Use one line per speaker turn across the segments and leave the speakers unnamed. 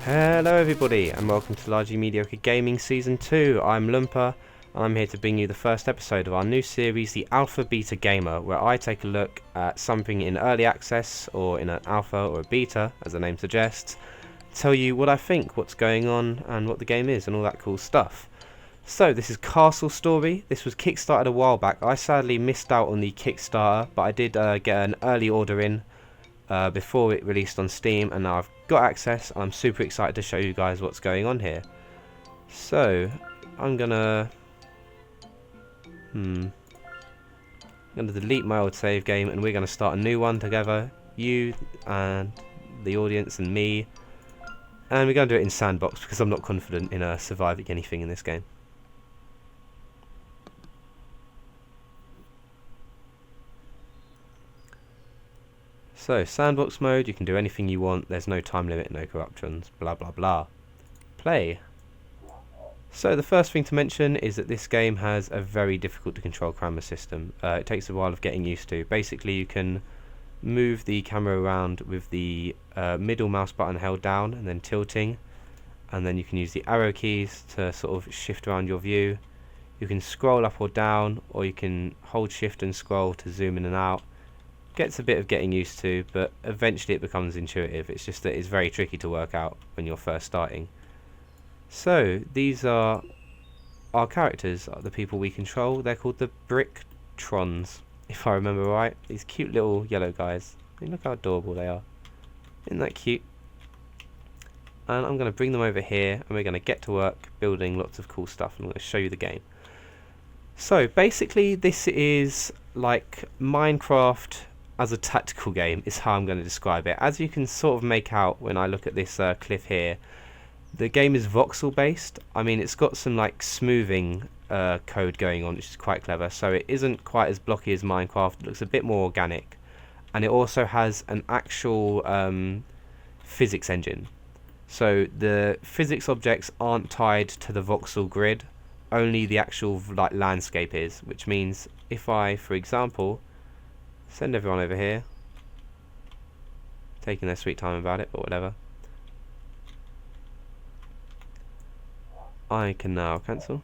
Hello everybody and welcome to Largely Mediocre Gaming Season 2. I'm Lumper and I'm here to bring you the first episode of our new series, the Alpha Beta Gamer, where I take a look at something in early access or in an alpha or a beta, as the name suggests, tell you what I think, what's going on and what the game is and all that cool stuff. So this is Castle Story. This was kickstarted a while back. I sadly missed out on the Kickstarter, but I did get an early order in before it released on Steam, and now I've got access. I'm super excited to show you guys what's going on here. So I'm gonna delete my old save game and we're gonna start a new one together, you and the audience and me, and we're gonna do it in sandbox because I'm not confident in surviving anything in this game. So, sandbox mode, you can do anything you want, there's no time limit, no corruptions, blah blah blah. Play. So the first thing to mention is that this game has a very difficult to control camera system. It takes a while of getting used to. Basically you can move the camera around with the middle mouse button held down and then tilting, and then you can use the arrow keys to sort of shift around your view. You can scroll up or down, or you can hold shift and scroll to zoom in and out. Gets a bit of getting used to, but eventually it becomes intuitive. It's just that it's very tricky to work out when you're first starting. So these are our characters, the people we control. They're called the Brictrons, if I remember right. These cute little yellow guys. I mean, look how adorable they are. Isn't that cute? And I'm going to bring them over here and we're going to get to work building lots of cool stuff, and I'm going to show you the game. So basically this is like Minecraft as a tactical game is how I'm going to describe it. As you can sort of make out when I look at this cliff here, the game is voxel based. I mean, it's got some like smoothing code going on, which is quite clever, so it isn't quite as blocky as Minecraft. It looks a bit more organic, and it also has an actual physics engine. So the physics objects aren't tied to the voxel grid, only the actual like landscape is, which means if I, for example, send everyone over here, taking their sweet time about it, but whatever. I can now cancel,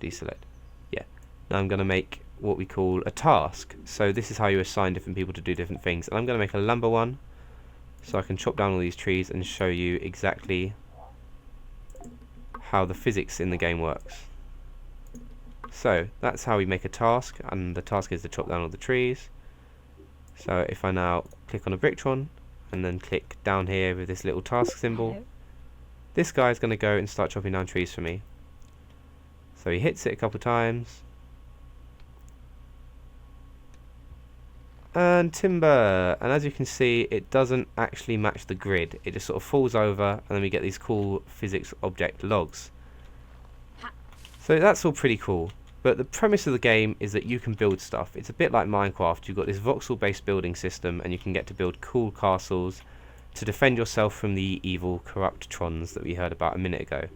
deselect. Yeah, now I'm going to make what we call a task. So this is how you assign different people to do different things, and I'm going to make a lumber one so I can chop down all these trees and show you exactly how the physics in the game works. So that's how we make a task, and the task is to chop down all the trees. So if I now click on a Brictron and then click down here with this little task symbol, this guy is going to go and start chopping down trees for me. So he hits it a couple times, and timber, and as you can see it doesn't actually match the grid, it just sort of falls over, and then we get these cool physics object logs. So that's all pretty cool, but the premise of the game is that you can build stuff. It's a bit like Minecraft. You've got this voxel based building system, and you can get to build cool castles to defend yourself from the evil corrupt-trons that we heard about a minute ago.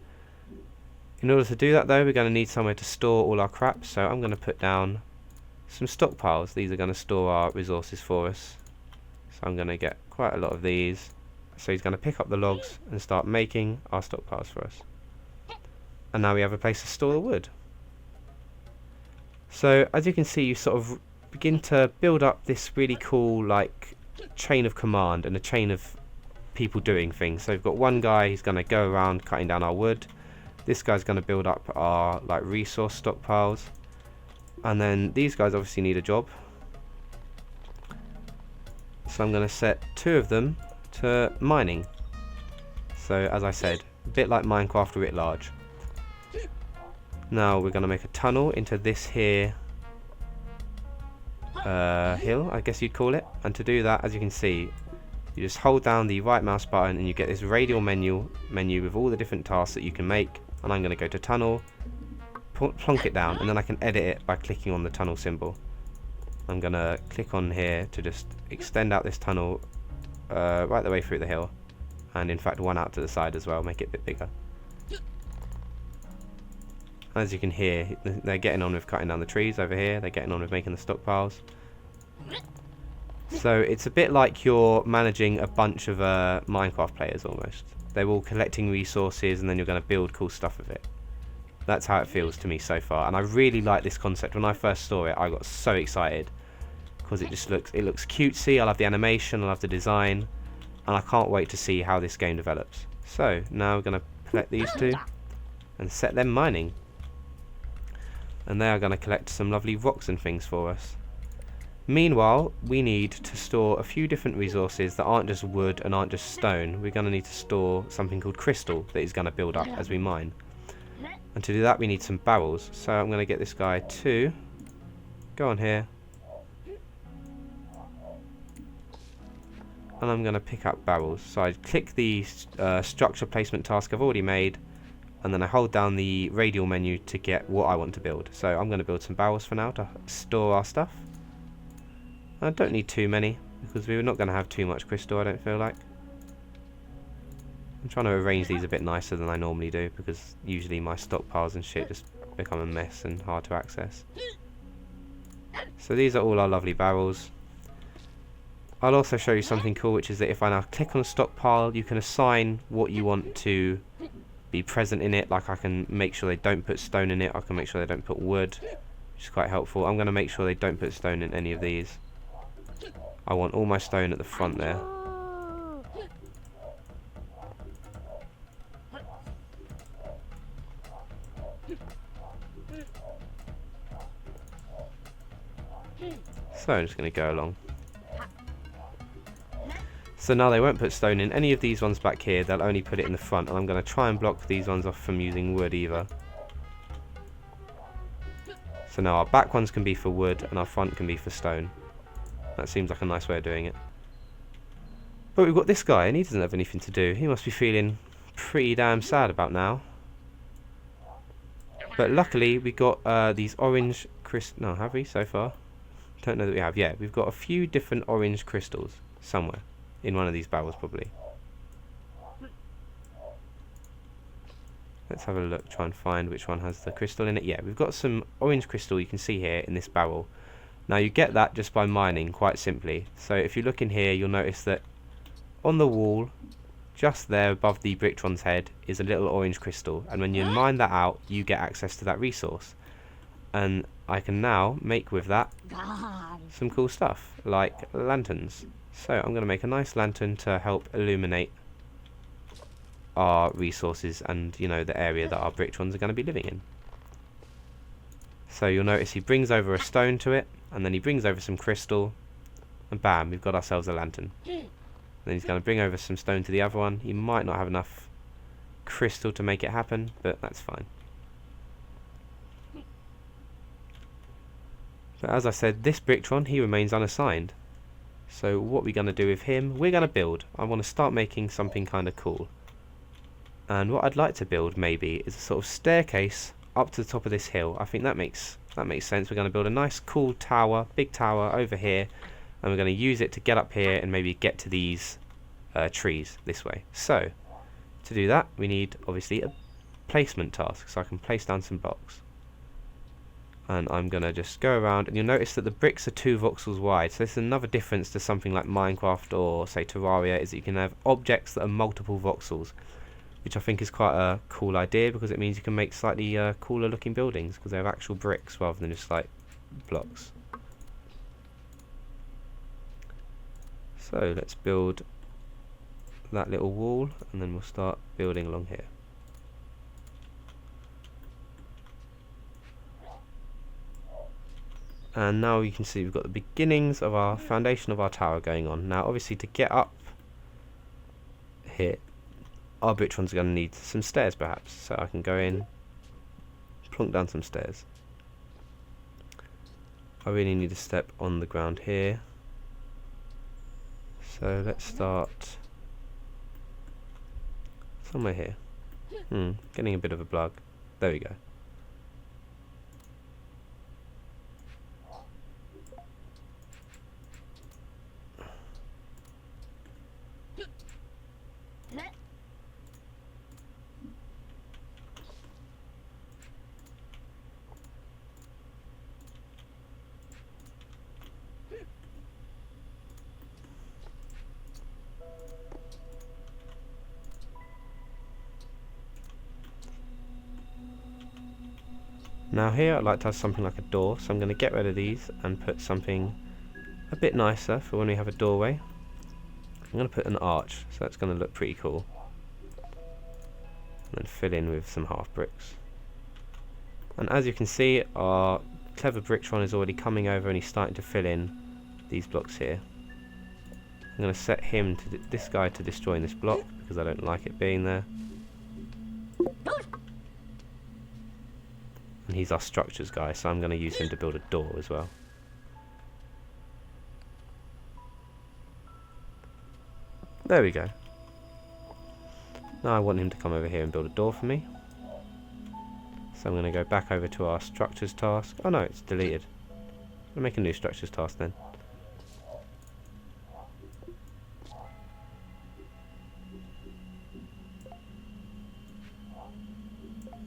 In order to do that though, we're going to need somewhere to store all our crap, so I'm going to put down some stockpiles. These are going to store our resources for us, so I'm going to get quite a lot of these. So he's going to pick up the logs and start making our stockpiles for us, and now we have a place to store the wood. So as you can see, you sort of begin to build up this really cool like chain of command and a chain of people doing things. So we've got one guy, he's going to go around cutting down our wood. This guy's going to build up our like resource stockpiles, and then these guys obviously need a job, so I'm going to set two of them to mining. So as I said, a bit like Minecraft writ large. Now we're going to make a tunnel into this here hill, I guess you'd call it, and to do that, as you can see, you just hold down the right mouse button and you get this radial menu with all the different tasks that you can make, and I'm going to go to tunnel, plonk it down, and then I can edit it by clicking on the tunnel symbol. I'm going to click on here to just extend out this tunnel right the way through the hill, and in fact one out to the side as well, make it a bit bigger. As you can hear, they're getting on with cutting down the trees over here, they're getting on with making the stockpiles. So it's a bit like you're managing a bunch of Minecraft players almost. They're all collecting resources and then you're going to build cool stuff with it. That's how it feels to me so far, and I really like this concept. When I first saw it, I got so excited because it looks cutesy. I love the animation, I love the design, and I can't wait to see how this game develops. So now we're going to collect these two and set them mining, and they are going to collect some lovely rocks and things for us. Meanwhile, we need to store a few different resources that aren't just wood and aren't just stone. We're going to need to store something called crystal that is going to build up as we mine. And to do that we need some barrels. So I'm going to get this guy to go on here. And I'm going to pick up barrels. So I click the structure placement task I've already made. And then I hold down the radial menu to get what I want to build. So I'm going to build some barrels for now to store our stuff. I don't need too many because we're not going to have too much crystal, I don't feel like. I'm trying to arrange these a bit nicer than I normally do because usually my stockpiles and shit just become a mess and hard to access. So these are all our lovely barrels. I'll also show you something cool, which is that if I now click on a stockpile, you can assign what you want to be present in it. Like I can make sure they don't put stone in it, I can make sure they don't put wood, which is quite helpful. I'm going to make sure they don't put stone in any of these. I want all my stone at the front there. So I'm just going to go along. So now they won't put stone in any of these ones back here, they'll only put it in the front, and I'm going to try and block these ones off from using wood either. So now our back ones can be for wood and our front can be for stone. That seems like a nice way of doing it. But we've got this guy and he doesn't have anything to do. He must be feeling pretty damn sad about now. But luckily we got these orange no, have we so far? Don't know that we have. Yeah, we've got a few different orange crystals somewhere in one of these barrels probably. Let's have a look, try and find which one has the crystal in it. Yeah, we've got some orange crystal you can see here in this barrel. Now you get that just by mining, quite simply. So if you look in here, you'll notice that on the wall, just there above the Bricktron's head, is a little orange crystal. And when you mine that out, you get access to that resource. And I can now make with that some cool stuff, like lanterns. So I'm going to make a nice lantern to help illuminate our resources and, you know, the area that our Bricktron's are going to be living in. So you'll notice he brings over a stone to it, and then he brings over some crystal, and bam, we've got ourselves a lantern. And then he's going to bring over some stone to the other one. He might not have enough crystal to make it happen, but that's fine. But as I said, this Bricktron, he remains unassigned. So what we're going to do with him, we're going to build. I want to start making something kind of cool. And what I'd like to build maybe is a sort of staircase up to the top of this hill. I think that makes sense. We're going to build a nice cool tower, big tower over here, and we're going to use it to get up here and maybe get to these trees this way. So to do that we need obviously a placement task, so I can place down some blocks. And I'm going to just go around, and you'll notice that the bricks are 2 voxels wide. So this is another difference to something like Minecraft or say Terraria, is that you can have objects that are multiple voxels, which I think is quite a cool idea because it means you can make slightly cooler looking buildings because they have actual bricks rather than just like blocks. So let's build that little wall and then we'll start building along here. And now you can see we've got the beginnings of our foundation of our tower going on. Now obviously to get up here, our Bricktron's are going to need some stairs perhaps. So I can go in, plonk down some stairs. I really need a step on the ground here. So let's start somewhere here. Getting a bit of a bug. There we go. Now here I'd like to have something like a door, so I'm going to get rid of these and put something a bit nicer for when we have a doorway. I'm going to put an arch, so that's going to look pretty cool. And then fill in with some half bricks. And as you can see, our clever Bricktron is already coming over and he's starting to fill in these blocks here. I'm going to set him to this guy to destroying this block because I don't like it being there. And he's our structures guy, so I'm going to use him to build a door as well. There we go. Now I want him to come over here and build a door for me. So I'm going to go back over to our structures task. Oh no, it's deleted. I'll make a new structures task then.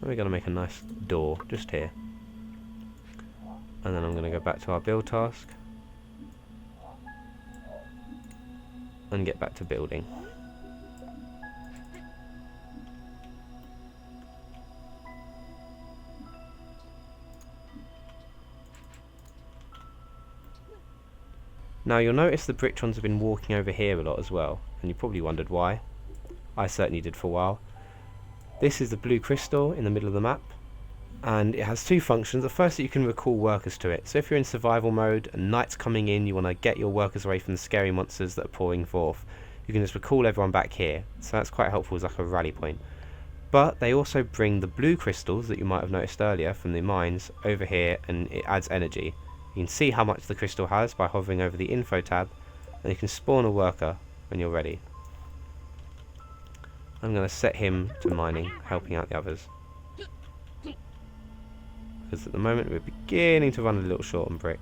We're going to make a nice door just here. And then I'm going to go back to our build task. And get back to building. Now you'll notice the Bricktrons have been walking over here a lot as well, and you probably wondered why. I certainly did for a while. This is the blue crystal in the middle of the map, and it has two functions. The first, that you can recall workers to it. So if you're in survival mode and night's coming in, you want to get your workers away from the scary monsters that are pouring forth, you can just recall everyone back here. So that's quite helpful as like a rally point. But they also bring the blue crystals that you might have noticed earlier from the mines over here, and it adds energy. You can see how much the crystal has by hovering over the info tab, and you can spawn a worker when you're ready. I'm going to set him to mining, helping out the others. Because at the moment we're beginning to run a little short on brick.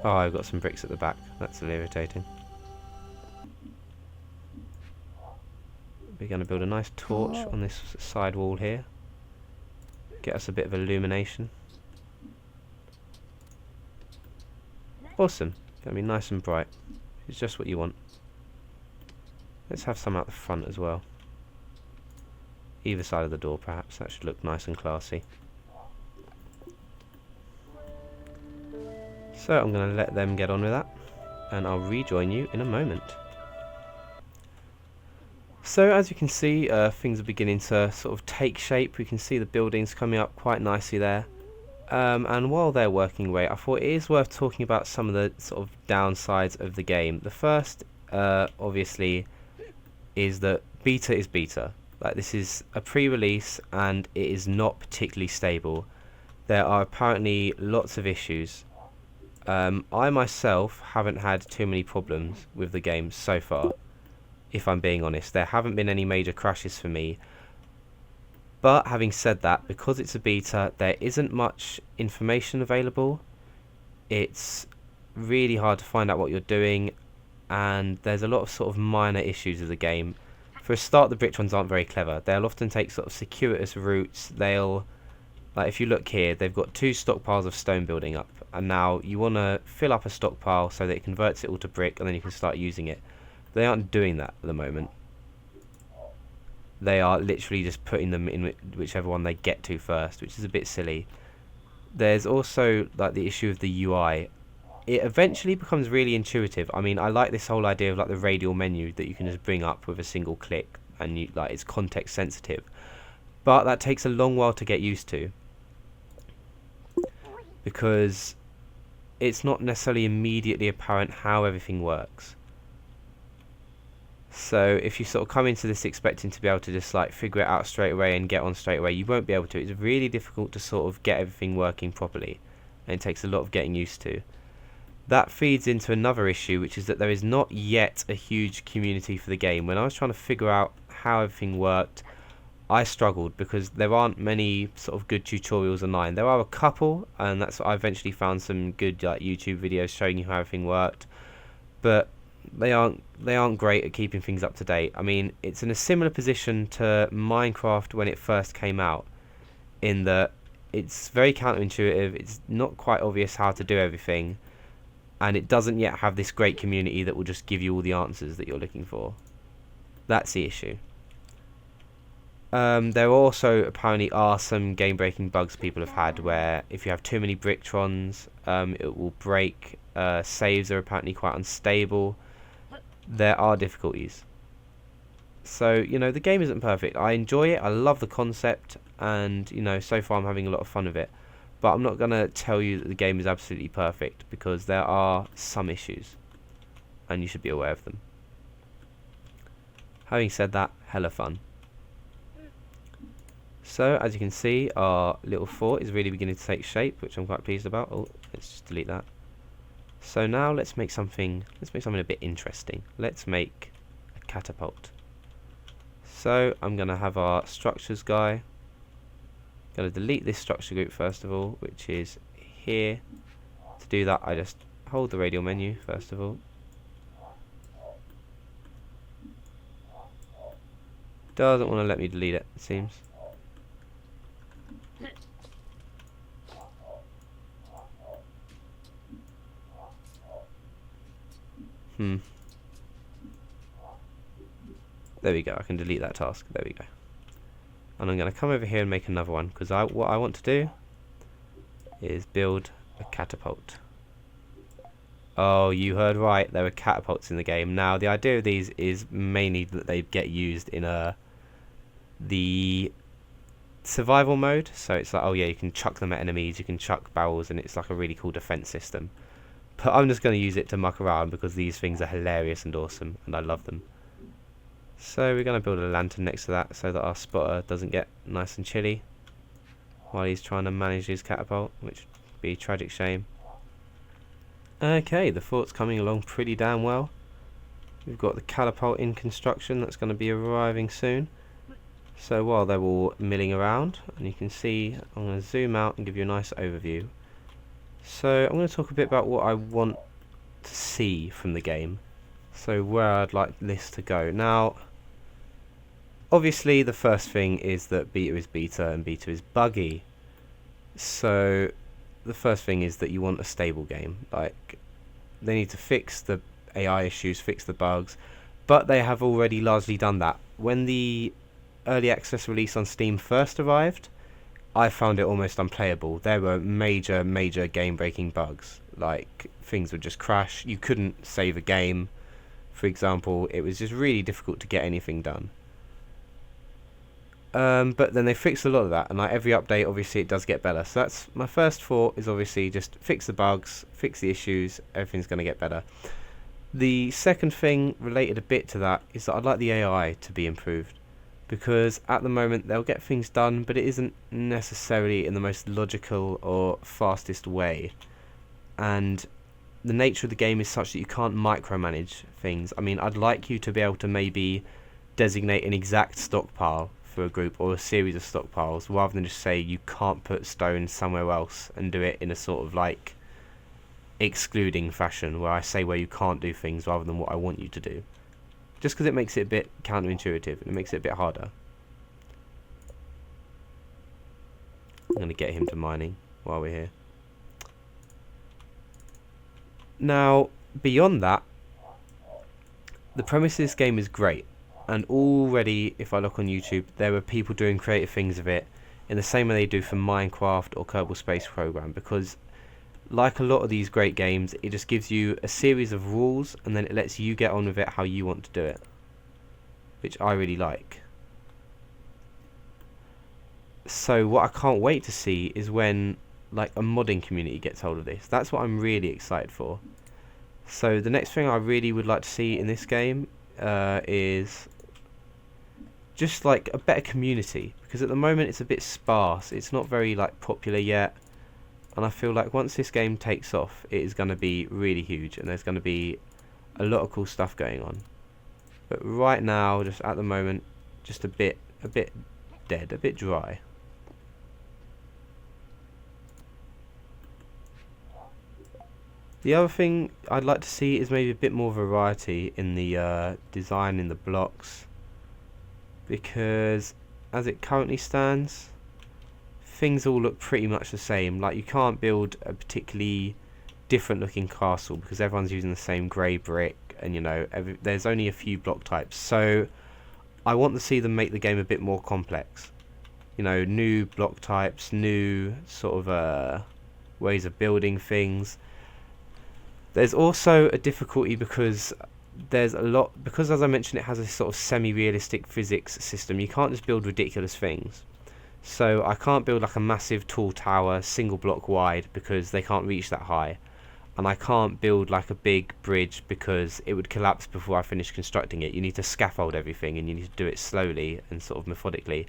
Oh, I've got some bricks at the back. That's a little irritating. We're going to build a nice torch on this side wall here. Get us a bit of illumination. Awesome. Going to be nice and bright. It's just what you want. Let's have some out the front as well. Either side of the door perhaps. That should look nice and classy. So I'm going to let them get on with that, and I'll rejoin you in a moment. So as you can see, things are beginning to sort of take shape. We can see the buildings coming up quite nicely there. And while they're working away, I thought it is worth talking about some of the sort of downsides of the game. The first, obviously, is that beta is beta. Like, this is a pre-release and it is not particularly stable. There are apparently lots of issues. I myself haven't had too many problems with the game so far, if I'm being honest. There haven't been any major crashes for me. But having said that, because it's a beta, there isn't much information available. It's really hard to find out what you're doing, and there's a lot of sort of minor issues with the game. For a start, the Bricktons aren't very clever. They'll often take sort of circuitous routes. They'll, like if you look here, they've got two stockpiles of stone building up, and now you want to fill up a stockpile so that it converts it all to brick, and then you can start using it. They aren't doing that at the moment. They are literally just putting them in whichever one they get to first, which is a bit silly. There's also like the issue of the UI. It eventually becomes really intuitive. I mean, I like this whole idea of like the radial menu that you can just bring up with a single click, and you, like, it's context sensitive. But that takes a long while to get used to, because it's not necessarily immediately apparent how everything works. So if you sort of come into this expecting to be able to just like figure it out straight away and get on straight away, you won't be able to. It's really difficult to sort of get everything working properly, and it takes a lot of getting used to. That feeds into another issue, which is that there is not yet a huge community for the game. When I was trying to figure out how everything worked, I struggled because there aren't many sort of good tutorials online. There are a couple, and that's what I eventually found some good like YouTube videos showing you how everything worked, but they aren't great at keeping things up to date. I mean, it's in a similar position to Minecraft when it first came out, in that it's very counterintuitive. It's not quite obvious how to do everything, and it doesn't yet have this great community that will just give you all the answers that you're looking for. That's the issue. There also apparently are some game-breaking bugs people have had where if you have too many Bricktrons, it will break. Saves are apparently quite unstable. There are difficulties. So, you know, the game isn't perfect. I enjoy it, I love the concept, and, you know, so far I'm having a lot of fun with it. But I'm not going to tell you that the game is absolutely perfect, because there are some issues, and you should be aware of them. Having said that, hella fun. So, as you can see, our little fort is really beginning to take shape, which I'm quite pleased about. Oh, let's just delete that. So now let's make something a bit interesting. Let's make a catapult. So I'm going to have our structures guy. Going to delete this structure group first of all, which is here. To do that, I just hold the radial menu first of all. Doesn't want to let me delete it, it seems. There we go, I can delete that task. There we go. And I'm going to come over here and make another one, because what I want to do is build a catapult. Oh, you heard right, there are catapults in the game. Now, the idea of these is mainly that they get used in the survival mode. So it's like, oh yeah, you can chuck them at enemies, you can chuck barrels, and it's like a really cool defense system. But I'm just going to use it to muck around because these things are hilarious and awesome, and I love them. So we're going to build a lantern next to that so that our spotter doesn't get nice and chilly while he's trying to manage his catapult, which would be a tragic shame. Okay, the fort's coming along pretty damn well. We've got the catapult in construction that's going to be arriving soon. So while they're all milling around, and you can see, I'm going to zoom out and give you a nice overview. So I'm going to talk a bit about what I want to see from the game. So where I'd like this to go. Now, obviously the first thing is that beta is beta and beta is buggy. So the first thing is that you want a stable game. Like, they need to fix the AI issues, fix the bugs, but they have already largely done that. When the early access release on Steam first arrived, I found it almost unplayable. There were major game breaking bugs. Like, things would just crash, you couldn't save a game, for example. It was just really difficult to get anything done. But then they fixed a lot of that, and like every update, obviously it does get better. So that's my first thought, is obviously just fix the bugs, fix the issues, everything's going to get better. The second thing related a bit to that is that I'd like the AI to be improved, because at the moment they'll get things done, but it isn't necessarily in the most logical or fastest way. And the nature of the game is such that you can't micromanage things. I mean, I'd like you to be able to maybe designate an exact stockpile for a group or a series of stockpiles, rather than just say you can't put stone somewhere else and do it in a sort of like excluding fashion, where I say where you can't do things rather than what I want you to do. Just because it makes it a bit counterintuitive and it makes it a bit harder. I'm going to get him to mining while we're here. Now, beyond that, the premise of this game is great, and already, if I look on YouTube, there are people doing creative things of it in the same way they do for Minecraft or Kerbal Space Program, because like a lot of these great games, it just gives you a series of rules and then it lets you get on with it how you want to do it, which I really like. So what I can't wait to see is when like a modding community gets hold of this. That's what I'm really excited for. So the next thing I really would like to see in this game is just like a better community, because at the moment it's a bit sparse. It's not very like popular yet, and I feel like once this game takes off, it is going to be really huge, and there's going to be a lot of cool stuff going on. But right now, just at the moment, just a bit dead, a bit dry. The other thing I'd like to see is maybe a bit more variety in the design in the blocks, because as it currently stands, things all look pretty much the same. Like, you can't build a particularly different looking castle because everyone's using the same grey brick, and you know, there's only a few block types. So I want to see them make the game a bit more complex. You know, new block types, new sort of ways of building things. There's also a difficulty because there's a lot, because as I mentioned it has a sort of semi-realistic physics system. You can't just build ridiculous things. So I can't build like a massive tall tower single block wide because they can't reach that high, and I can't build like a big bridge because it would collapse before I finish constructing it. You need to scaffold everything and you need to do it slowly and sort of methodically.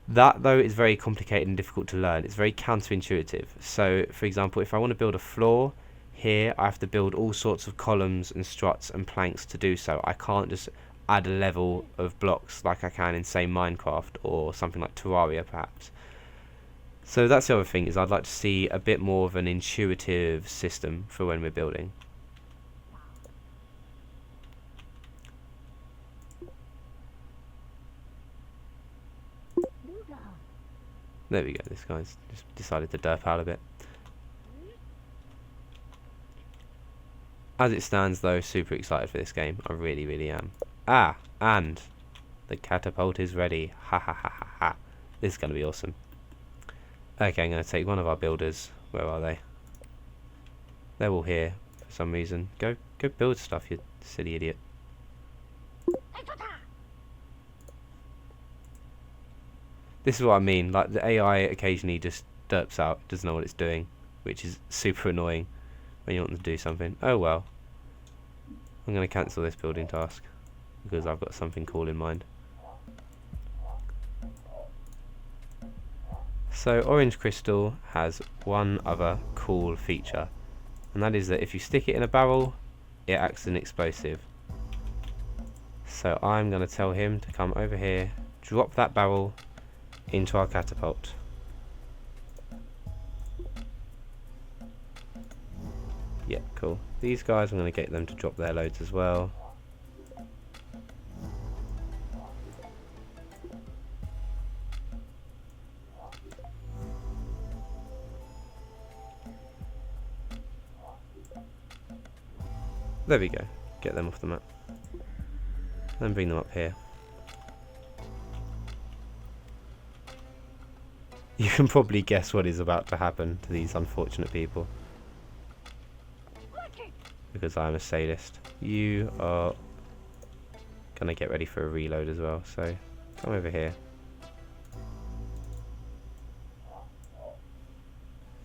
That though is very complicated and difficult to learn. It's very counterintuitive. So for example, if I want to build a floor here, I have to build all sorts of columns and struts and planks to do so. I can't just add a level of blocks like I can in, say, Minecraft or something like Terraria perhaps. So that's the other thing, is I'd like to see a bit more of an intuitive system for when we're building. There we go, this guy's just decided to derp out a bit. As it stands though, super excited for this game. I really, really am. Ah, and the catapult is ready. Ha ha ha ha ha. This is going to be awesome. Okay, I'm going to take one of our builders. Where are they? They're all here for some reason. Go build stuff, you silly idiot. This is what I mean. Like, the AI occasionally just derps out, doesn't know what it's doing, which is super annoying when you want them to do something. Oh well. I'm going to cancel this building task because I've got something cool in mind. So orange crystal has one other cool feature, and that is that if you stick it in a barrel, it acts as an explosive. So I'm going to tell him to come over here, drop that barrel into our catapult. Yeah, cool. These guys, I'm going to get them to drop their loads as well. There we go. Get them off the map. Then bring them up here. You can probably guess what is about to happen to these unfortunate people, because I'm a sadist. You are gonna get ready for a reload as well, so come over here.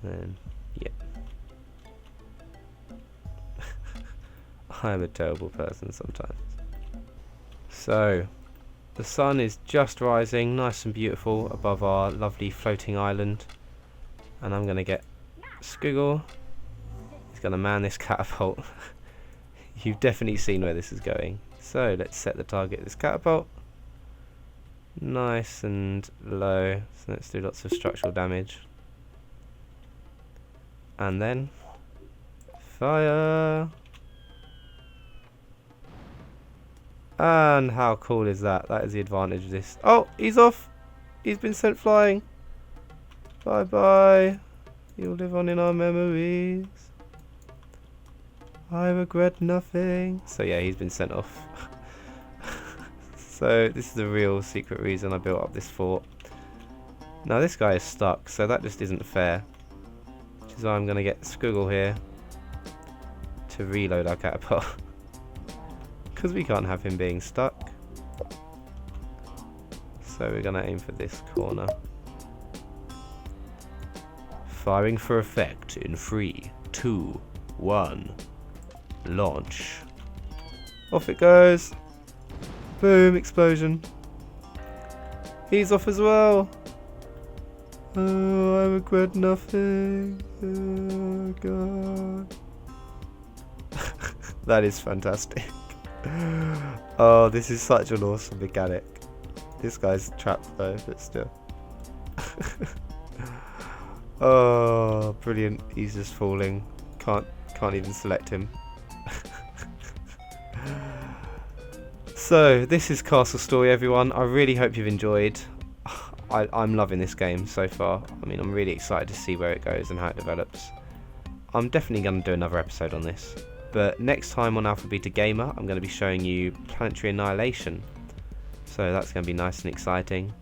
Then, yeah. I'm a terrible person sometimes. So, the sun is just rising, nice and beautiful, above our lovely floating island. And I'm gonna get Squiggle. He's gonna man this catapult. You've definitely seen where this is going. So let's set the target of this catapult. Nice and low. So let's do lots of structural damage. And then fire. And how cool is that? That is the advantage of this. Oh, he's off. He's been sent flying. Bye bye. You'll live on in our memories. I regret nothing. So yeah, he's been sent off. So this is the real secret reason I built up this fort. Now this guy is stuck, so that just isn't fair. Which is why I'm going to get Squiggle here to reload our catapult. Because we can't have him being stuck. So we're going to aim for this corner. Firing for effect in 3, 2, 1. Launch. Off it goes. Boom, explosion. He's off as well. Oh, I regret nothing. Oh god. That is fantastic. Oh, this is such an awesome mechanic. This guy's trapped though, but still. Oh, brilliant. He's just falling. Can't even select him. So, this is Castle Story, everyone. I really hope you've enjoyed. I'm loving this game so far. I mean, I'm really excited to see where it goes and how it develops. I'm definitely going to do another episode on this. But next time on Alpha Beta Gamer, I'm going to be showing you Planetary Annihilation. So that's going to be nice and exciting.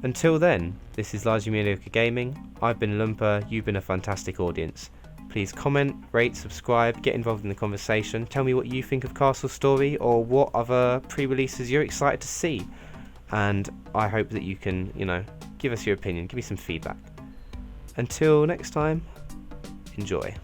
Until then, this is Largely Mediocre Gaming. I've been Lumper, you've been a fantastic audience. Please comment, rate, subscribe, get involved in the conversation. Tell me what you think of Castle Story or what other pre-releases you're excited to see. And I hope that you can, give us your opinion, give me some feedback. Until next time, enjoy.